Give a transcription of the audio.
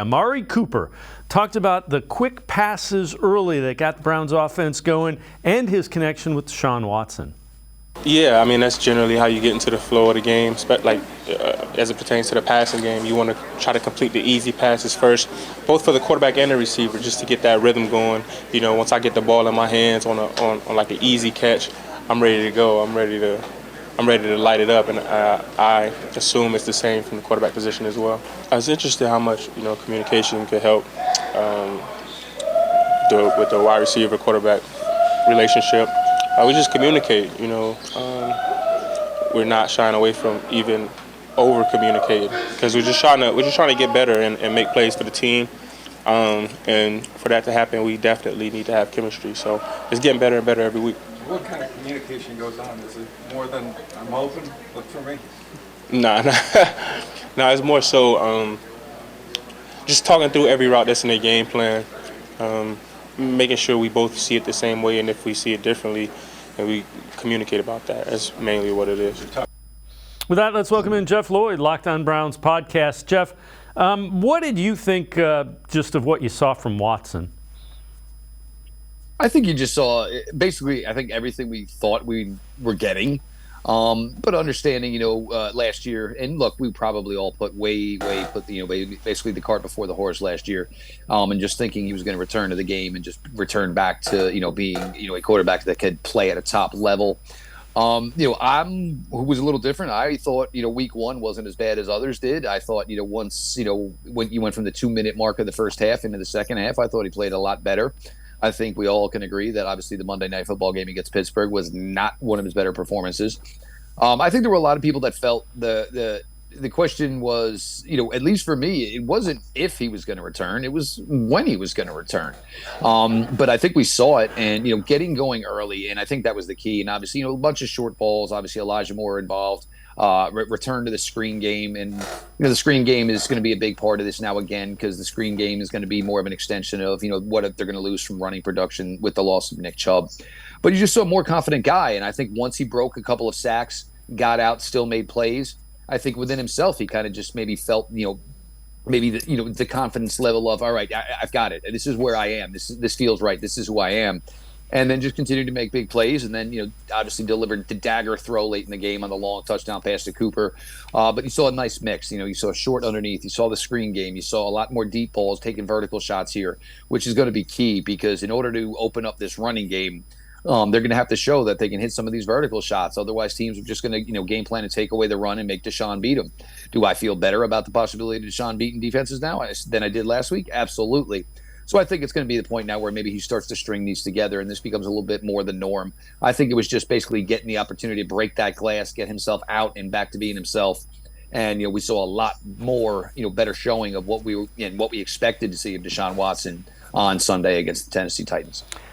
Amari Cooper talked about the quick passes early that got the Browns offense going and his connection with Deshaun Watson. Yeah, I mean, that's generally how you get into the flow of the game. As it pertains to the passing game, you want to try to complete the easy passes first, both for the quarterback and the receiver, just to get that rhythm going. You know, once I get the ball in my hands on like an easy catch, I'm ready to go. I'm ready to light it up, and I assume it's the same from the quarterback position as well. I was interested how much communication could help with the wide receiver quarterback relationship. We just communicate. We're not shying away from even over communicating because we're just trying to get better and make plays for the team. And for that to happen, we definitely need to have chemistry. So it's getting better and better every week. What kind of communication goes on? Is it more than I'm open, look for me? Nah, it's more so just talking through every route that's in the game plan, making sure we both see it the same way, and if we see it differently, and we communicate about that. That's mainly what it is. With that, let's welcome in Jeff Lloyd, Locked On Browns podcast. Jeff, what did you think just of what you saw from Watson? I think you just saw basically, I think everything we thought we were getting, but understanding, last year, and look, we probably all put basically the cart before the horse last year, and just thinking he was going to return to the game and just return back to, being, a quarterback that could play at a top level. Who was a little different. I thought, week one wasn't as bad as others did. I thought, once, when you went from the 2-minute mark of the first half into the second half, I thought he played a lot better. I think we all can agree that obviously the Monday Night Football game against Pittsburgh was not one of his better performances. I think there were a lot of people that felt the question was, at least for me, it wasn't if he was going to return, it was when he was going to return. But I think we saw it and, getting going early, and I think that was the key. And obviously, a bunch of short balls, obviously Elijah Moore involved. Return to the screen game, and the screen game is going to be a big part of this now again, because the screen game is going to be more of an extension of what they're going to lose from running production with the loss of Nick Chubb. But you just saw a more confident guy, and I think once he broke a couple of sacks, got out, still made plays, I think within himself he kind of just maybe felt maybe the confidence level of, all right, I've got it, this is where I am, this feels right, this is who I am. And then just continued to make big plays, and then obviously delivered the dagger throw late in the game on the long touchdown pass to Cooper. But you saw a nice mix. You saw a short underneath. You saw the screen game. You saw a lot more deep balls, taking vertical shots here, which is going to be key, because in order to open up this running game, they're going to have to show that they can hit some of these vertical shots. Otherwise, teams are just going to game plan to take away the run and make Deshaun beat them. Do I feel better about the possibility of Deshaun beating defenses now than I did last week? Absolutely. So I think it's going to be the point now where maybe he starts to string these together and this becomes a little bit more the norm. I think it was just basically getting the opportunity to break that glass, get himself out and back to being himself. And, we saw a lot more, better showing of what we expected to see of Deshaun Watson on Sunday against the Tennessee Titans.